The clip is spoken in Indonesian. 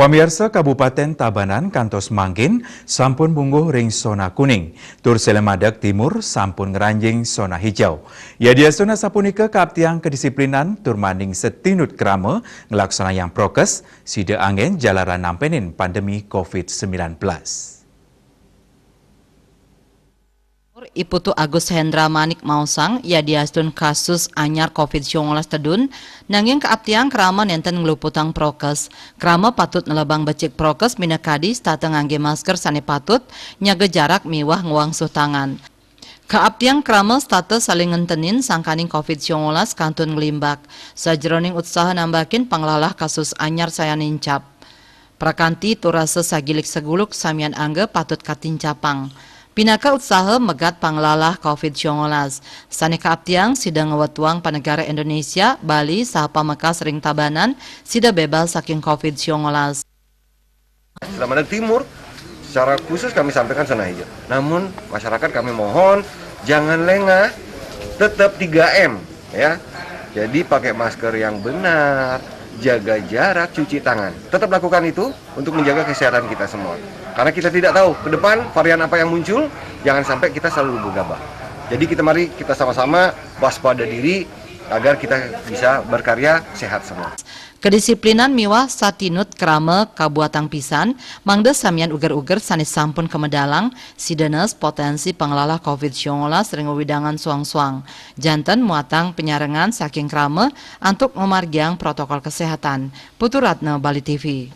Pemirsa Kabupaten Tabanan kantos mangkin sampun mungguh ring zona kuning. Tur Selemadeg Timur sampun ngeranjing zona hijau. Ya dia zona sapunika kaaptiang kedisiplinan tur manding setinut krama ngelaksana yang prokes sida angin jalaran nampenin pandemi COVID-19. Iputu Agus Hendra Manik Mausang ya diastun kasus anyar COVID-19 tedun nanging kaaptiang krama nenten ngeluputang prokes. Krama patut nelebang becik prokes minakadi stateng ngangge masker sane patut nyaga jarak miwah nguangsuh tangan. Kaaptiang krama status saling ngentenin sangkaning COVID-19 kantun ngelimbak. Sajroning usaha nambakin panglalah kasus anyar saya nincap. Prakanti turasa sagilik seguluk samian angge patut katincapang. Pinaka usaha megat panglalah COVID-19. Sane kaaptiang sida ngewatuang panegara Indonesia, Bali, saha pamekas ring Tabanan, sida bebas saking COVID-19. Selemadeg Timur, secara khusus kami sampaikan zona hijau. Namun masyarakat kami mohon jangan lengah, tetap 3M ya. Jadi pakai masker yang benar, jaga jarak, cuci tangan. Tetap lakukan itu untuk menjaga kesehatan kita semua. Karena kita tidak tahu ke depan varian apa yang muncul, jangan sampai kita selalu gegabah. Jadi mari kita sama-sama waspada diri agar kita bisa berkarya sehat semua. Kedisiplinan miwah satinut krama kabuatang pisan, mangda samian uger-uger sanis sampun kemedalang, sidenes potensi panglalah COVID-19 sering widangan suang-suang. Janten muatang penyarengan saking krama untuk memargiang protokol kesehatan. Putu Ratna, Bali TV.